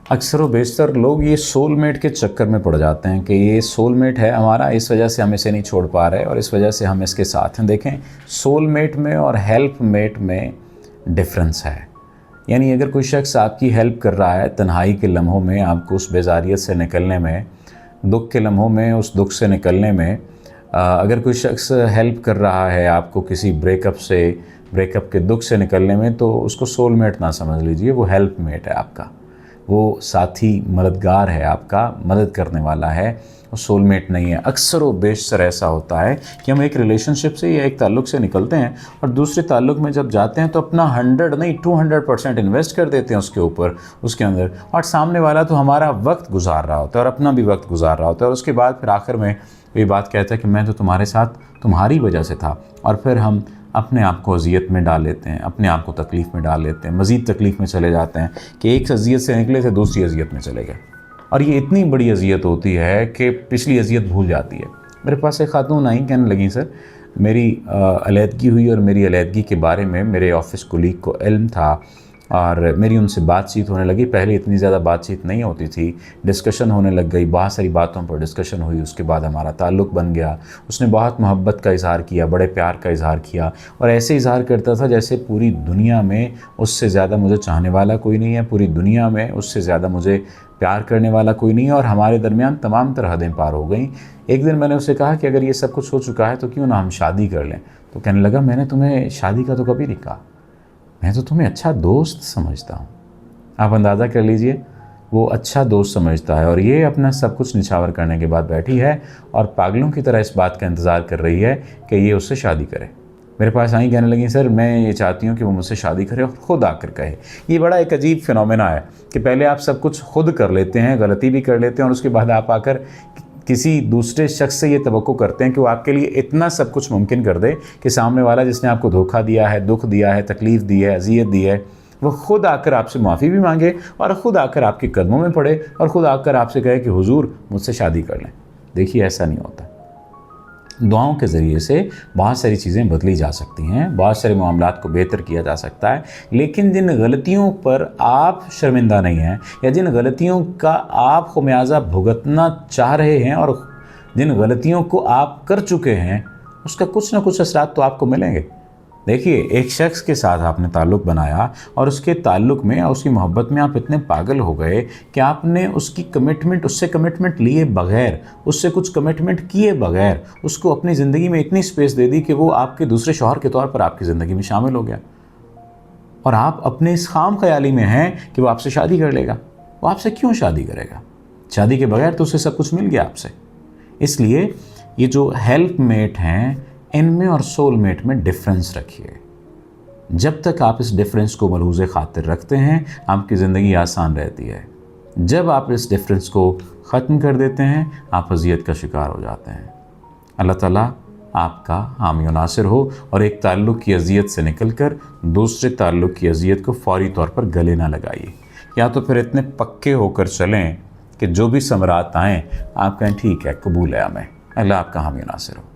अक्सर व बेशतर लोग ये सोलमेट के चक्कर में पड़ जाते हैं कि ये सोलमेट है हमारा, इस वजह से हम इसे नहीं छोड़ पा रहे और इस वजह से हम इसके साथ हैं। देखें, सोलमेट में और हेल्प मेट में डिफरेंस है। यानी अगर कोई शख्स आपकी हेल्प कर रहा है तन्हाई के लम्हों में, आपको उस बेजारियत से निकलने में, दुख के लम्हों में उस दुख से निकलने में, अगर कोई शख्स हेल्प कर रहा है आपको किसी ब्रेकअप के दुख से निकलने में, तो उसको सोलमेट ना समझ लीजिए, वो हेल्प मेट है आपका, वो साथी मददगार है आपका, मदद करने वाला है, वो सोलमेट नहीं है। अक्सर व बेशतर ऐसा होता है कि हम एक रिलेशनशिप से या एक ताल्लुक़ से निकलते हैं और दूसरे ताल्लुक़ में जब जाते हैं तो अपना 100 नहीं 200% इन्वेस्ट कर देते हैं उसके ऊपर, उसके अंदर, और सामने वाला तो हमारा वक्त गुजार रहा होता है और अपना भी वक्त गुजार रहा होता है और उसके बाद फिर आखिर में ये बात कहता है कि मैं तो तुम्हारे साथ तुम्हारी वजह से था, और फिर हम अपने आप को अज़ियत में डाल लेते हैं, अपने आप को तकलीफ़ में डाल लेते हैं, मज़ीद तकलीफ़ में चले जाते हैं कि एक अज़ियत से निकले थे दूसरी अज़ियत में चले गए। और ये इतनी बड़ी अज़ियत होती है कि पिछली अज़ियत भूल जाती है। मेरे पास एक खातून आई, कहने लगी सर मेरी अलहदगी हुई और मेरी अलहदगी के बारे में मेरे ऑफ़िस कोलीग को इल्म था और मेरी उनसे बातचीत होने लगी। पहले इतनी ज़्यादा बातचीत नहीं होती थी, डिस्कशन होने लग गई, बहुत सारी बातों पर डिस्कशन हुई, उसके बाद हमारा ताल्लुक़ बन गया। उसने बहुत मोहब्बत का इज़हार किया, बड़े प्यार का इज़हार किया और ऐसे इज़हार करता था जैसे पूरी दुनिया में उससे ज़्यादा मुझे चाहने वाला कोई नहीं है, पूरी दुनिया में उससे ज़्यादा मुझे प्यार करने वाला कोई नहीं है, और हमारे दरमियान तमाम तरह हदें पार हो गई। एक दिन मैंने उससे कहा कि अगर ये सब कुछ हो चुका है तो क्यों ना हम शादी कर लें। तो कहने लगा मैंने तुम्हें शादी का तो कभी नहीं कहा, मैं तो तुम्हें अच्छा दोस्त समझता हूँ। आप अंदाज़ा कर लीजिए, वो अच्छा दोस्त समझता है और ये अपना सब कुछ निछावर करने के बाद बैठी है और पागलों की तरह इस बात का इंतज़ार कर रही है कि ये उससे शादी करे। मेरे पास आई, कहने लगी सर मैं ये चाहती हूँ कि वो मुझसे शादी करे और ख़ुद आकर कहे। ये बड़ा एक अजीब फिनोमेना है कि पहले आप सब कुछ खुद कर लेते हैं, गलती भी कर लेते हैं, और उसके बाद आप आकर किसी दूसरे शख्स से ये तवक्को करते हैं कि वो आपके लिए इतना सब कुछ मुमकिन कर दे कि सामने वाला जिसने आपको धोखा दिया है, दुख दिया है, तकलीफ़ दी है, अज़ियत दी है, वो ख़ुद आकर आपसे माफ़ी भी मांगे और ख़ुद आकर आपके कदमों में पड़े और ख़ुद आकर आपसे कहे कि हुजूर मुझसे शादी कर लें। देखिए, ऐसा नहीं होता। दुआओं के ज़रिए से बहुत सारी चीज़ें बदली जा सकती हैं, बहुत सारे मामलात को बेहतर किया जा सकता है, लेकिन जिन गलतियों पर आप शर्मिंदा नहीं हैं या जिन गलतियों का आप ख़मियाज़ा भुगतना चाह रहे हैं और जिन गलतियों को आप कर चुके हैं, उसका कुछ ना कुछ असरात तो आपको मिलेंगे। देखिए, एक शख्स के साथ आपने ताल्लुक़ बनाया और उसके ताल्लुक़ में या उसकी मोहब्बत में आप इतने पागल हो गए कि आपने उससे कमिटमेंट लिए बग़ैर, उससे कुछ कमिटमेंट किए बग़ैर उसको अपनी ज़िंदगी में इतनी स्पेस दे दी कि वो आपके दूसरे शौहर के तौर पर आपकी ज़िंदगी में शामिल हो गया, और आप अपने इस खाम ख्याली में हैं कि वो आपसे शादी कर लेगा। वो आपसे क्यों शादी करेगा? शादी के बग़ैर तो उसे सब कुछ मिल गया आपसे। इसलिए ये जो हेल्प मेट हैं, इनमें और सोलमेट में डिफरेंस रखिए। जब तक आप इस डिफरेंस को मलहूज़े ख़ातिर रखते हैं, आपकी ज़िंदगी आसान रहती है। जब आप इस डिफरेंस को ख़त्म कर देते हैं, आप अज़ियत का शिकार हो जाते हैं। अल्लाह ताला आपका हामी व नासिर हो और एक ताल्लुक़ की अज़ियत से निकलकर दूसरे ताल्लुक़ की अज़ियत को फ़ौरी तौर पर गले ना लगाइए, या तो फिर इतने पक्के होकर चलें कि जो भी समरात आएँ आप कहें ठीक है, कबूल है हमें। अल्लाह आपका हामी व नासिर हो।